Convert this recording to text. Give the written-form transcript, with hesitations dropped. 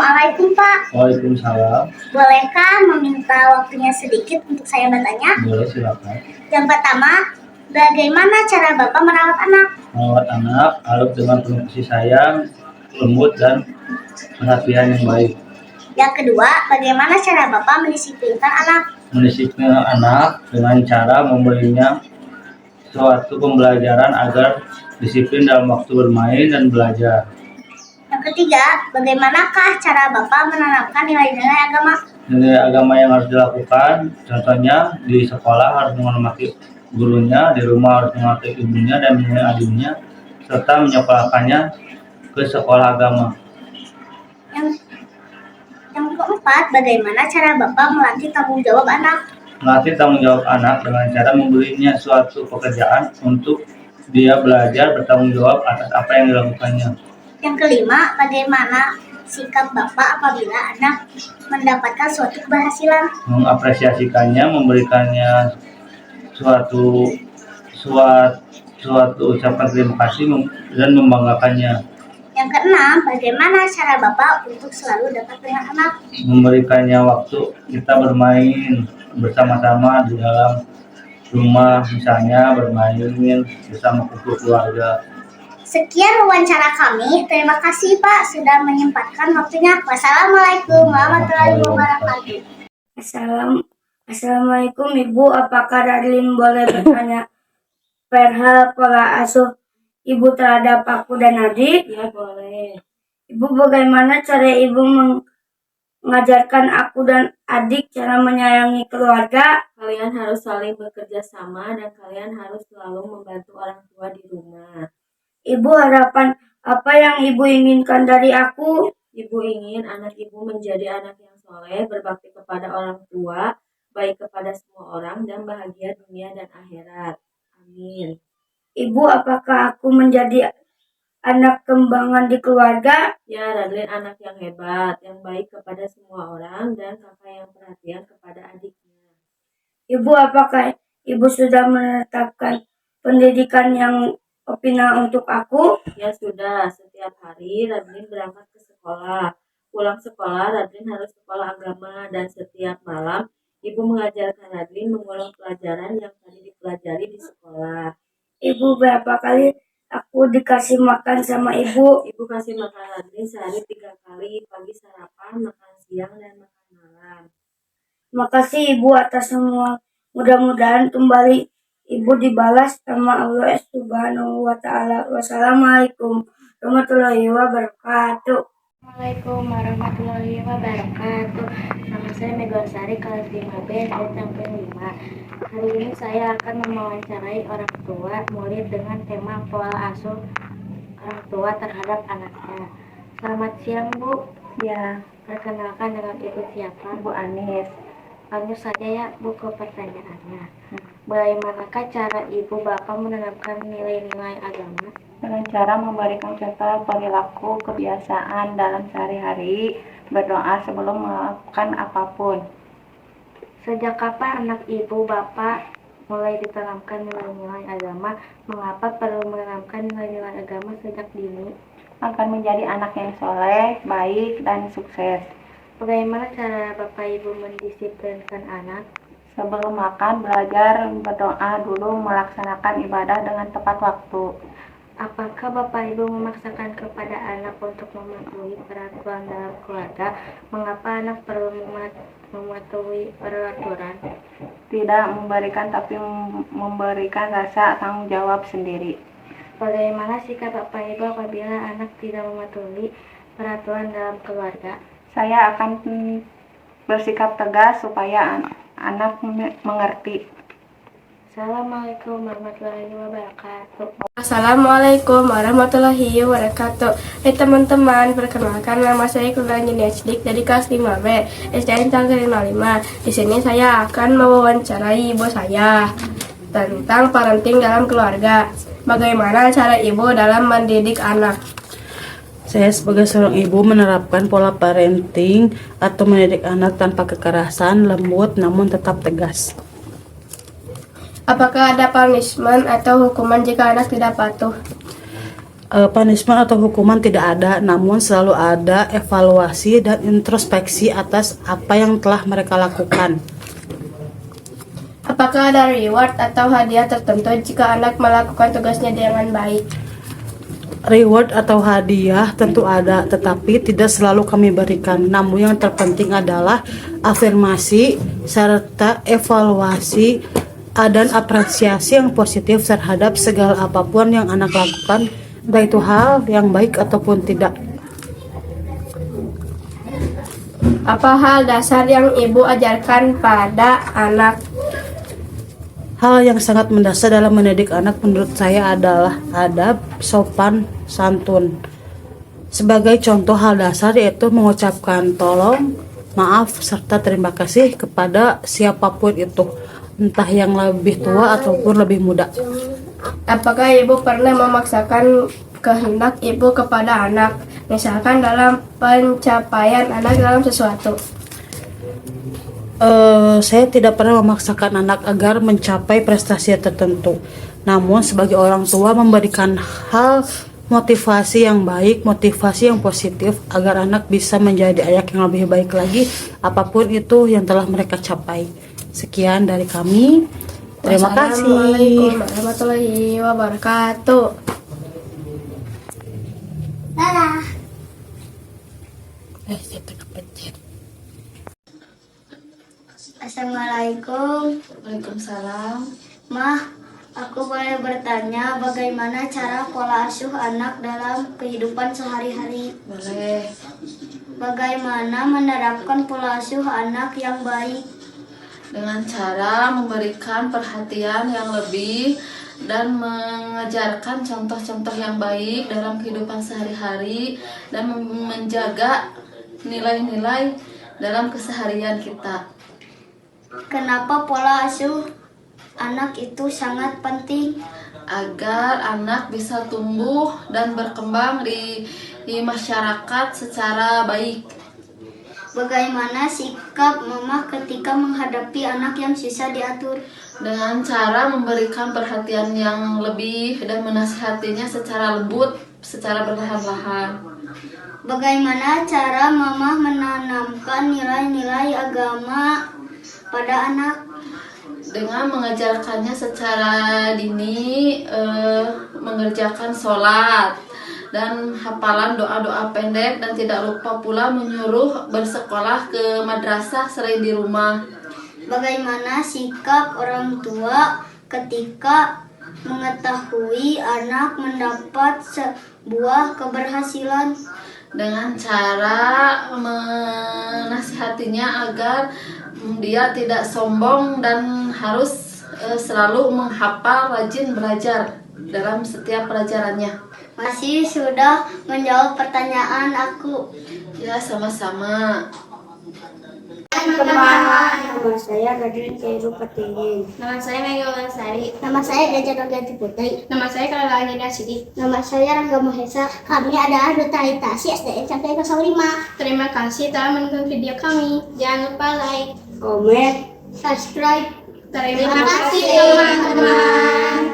Assalamualaikum Pak. Waalaikumsalam. Bolehkah meminta waktunya sedikit untuk saya bertanya? Boleh, silakan. Yang pertama, bagaimana cara Bapak merawat anak? Merawat anak harus dengan penuh kasih sayang, lembut dan perhatian yang baik. Yang kedua, bagaimana cara Bapak mendisiplinkan anak? Mendisiplin anak dengan cara memberinya suatu pembelajaran agar disiplin dalam waktu bermain dan belajar. Yang ketiga, bagaimanakah cara Bapak menanamkan nilai-nilai agama? Nilai agama yang harus dilakukan, contohnya di sekolah harus menghormati gurunya, di rumah harus menghormati ibunya dan adiknya, serta menyekolahkannya ke sekolah agama. Yang keempat, bagaimana cara Bapak melatih tanggung jawab anak? Melatih tanggung jawab anak dengan cara memberinya suatu pekerjaan untuk dia belajar bertanggung jawab atas apa yang dilakukannya. Yang kelima, bagaimana sikap Bapak apabila anak mendapatkan suatu keberhasilan? Mengapresiasikannya, memberikannya suatu ucapan terima kasih dan membanggakannya. Yang keenam, bagaimana cara Bapak untuk selalu dekat dengan anak? Memberikannya waktu kita bermain bersama-sama di dalam rumah, misalnya bermain bersama kumpul keluarga. Sekian wawancara kami. Terima kasih Pak sudah menyempatkan waktunya. Wassalamualaikum warahmatullahi wabarakatuh. Assalamualaikum Ibu, apakah Darlin boleh bertanya perihal pola asuh Ibu terhadap aku dan adik? Ya, boleh. Ibu, bagaimana cara Ibu mengajarkan aku dan adik cara menyayangi keluarga? Kalian harus saling bekerja sama dan kalian harus selalu membantu orang tua di rumah. Ibu, harapan apa yang Ibu inginkan dari aku? Ibu ingin anak Ibu menjadi anak yang soleh, berbakti kepada orang tua, baik kepada semua orang, dan bahagia dunia dan akhirat. Amin. Ibu, apakah aku menjadi anak kembangan di keluarga? Ya, Radlin anak yang hebat, yang baik kepada semua orang, dan kakak yang perhatian kepada adiknya. Ibu, apakah Ibu sudah menetapkan pendidikan yang optimal untuk aku? Ya sudah, setiap hari Radlin berangkat ke sekolah. Pulang sekolah, Radlin harus sekolah agama, dan setiap malam Ibu mengajarkan Radlin mengulang pelajaran yang tadi dipelajari di sekolah. Ibu, berapa kali aku dikasih makan sama Ibu? Ibu kasih makan Radlin sehari 3 kali, pagi sarapan, makan siang, dan makan malam. Makasih Ibu atas semua. Mudah-mudahan kembali Ibu dibalas sama Allah Subhanahu wa Ta'ala. Wassalamualaikum warahmatullahi wabarakatuh. Assalamualaikum warahmatullahi wabarakatuh. Nama saya Megawasari, kelas 5B, SMP 5. Hari ini saya akan mewawancarai orang tua murid dengan tema pola asuh orang tua terhadap anaknya. Selamat siang Bu. Ya, Perkenalkan dengan Ibu siapa? Bu Anis. Langsung saja ya Bu ke pertanyaannya. Bagaimanakah cara Ibu Bapak menanamkan nilai-nilai agama? Dengan cara memberikan contoh perilaku kebiasaan dalam sehari-hari, berdoa sebelum melakukan apapun. Sejak kapan anak Ibu Bapak mulai ditanamkan nilai-nilai agama? Mengapa perlu menanamkan nilai-nilai agama sejak dini? Akan menjadi anak yang soleh, baik, dan sukses. Bagaimana cara Bapak Ibu mendisiplinkan anak? Sebelum makan, belajar berdoa dulu, melaksanakan ibadah dengan tepat waktu. Apakah Bapak Ibu memaksakan kepada anak untuk mematuhi peraturan dalam keluarga? Mengapa anak perlu mematuhi peraturan? Tidak memberikan, tapi memberikan rasa tanggung jawab sendiri. Bagaimana sikap Bapak Ibu apabila anak tidak mematuhi peraturan dalam keluarga? Saya akan bersikap tegas supaya anak mengerti. Assalamualaikum warahmatullahi wabarakatuh. Assalamualaikum warahmatullahi wabarakatuh. Hai teman-teman, perkenalkan nama saya Kurniani Nesdik dari kelas 5B SDN Negeri 05. Di sini saya akan mewawancarai ibu saya tentang parenting dalam keluarga. Bagaimana cara ibu dalam mendidik anak? Saya sebagai seorang ibu menerapkan pola parenting atau mendidik anak tanpa kekerasan, lembut namun tetap tegas. Apakah ada punishment atau hukuman jika anak tidak patuh? punishment atau hukuman tidak ada, namun selalu ada evaluasi dan introspeksi atas apa yang telah mereka lakukan. Apakah ada reward atau hadiah tertentu jika anak melakukan tugasnya dengan baik? Reward atau hadiah tentu ada, tetapi tidak selalu kami berikan. Namun yang terpenting adalah afirmasi serta evaluasi dan apresiasi yang positif terhadap segala apapun yang anak lakukan, entah itu hal yang baik ataupun tidak. Apa hal dasar yang ibu ajarkan pada anak? Hal yang sangat mendasar dalam mendidik anak menurut saya adalah adab, sopan, santun. Sebagai contoh hal dasar yaitu mengucapkan tolong, maaf, serta terima kasih kepada siapapun itu, entah yang lebih tua ataupun lebih muda. Apakah ibu pernah memaksakan kehendak ibu kepada anak, misalkan dalam pencapaian anak dalam sesuatu? Saya tidak pernah memaksakan anak agar mencapai prestasi tertentu. Namun sebagai orang tua memberikan hal motivasi yang baik, motivasi yang positif agar anak bisa menjadi anak yang lebih baik lagi apapun itu yang telah mereka capai. Sekian dari kami. Terima kasih. Wassalamualaikum warahmatullahi wabarakatuh. Dadah. Assalamualaikum. Waalaikumsalam. Mah, aku boleh bertanya bagaimana cara pola asuh anak dalam kehidupan sehari-hari? Boleh. Bagaimana menerapkan pola asuh anak yang baik? Dengan cara memberikan perhatian yang lebih dan mengajarkan contoh-contoh yang baik dalam kehidupan sehari-hari dan menjaga nilai-nilai dalam keseharian kita. Kenapa pola asuh anak itu sangat penting? Agar anak bisa tumbuh dan berkembang di masyarakat secara baik. Bagaimana sikap mama ketika menghadapi anak yang susah diatur? Dengan cara memberikan perhatian yang lebih dan menasihatinya secara lembut, secara perlahan-lahan. Bagaimana cara mama menanamkan nilai-nilai agama pada anak? Dengan mengajarkannya secara dini, mengerjakan sholat dan hafalan doa-doa pendek, dan tidak lupa pula menyuruh bersekolah ke madrasah selain di rumah. Bagaimana sikap orang tua ketika mengetahui anak mendapat sebuah keberhasilan? Dengan cara menasihatinya agar dia tidak sombong dan harus selalu menghafal, rajin belajar dalam setiap pelajarannya. Masih sudah menjawab pertanyaan aku. Ya, sama-sama. Nama saya Gading Kairu Petinggi. Nama saya Mega Sari. Nama saya Deja Roganti Putri. Nama saya Kala Anina Sidik. Nama saya Rangga Mahesa. Kami adalah Duta Litasi SDN Sampai 05. Terima kasih telah menonton video kami. Jangan lupa like, Komen, subscribe. Terima kasih teman-teman.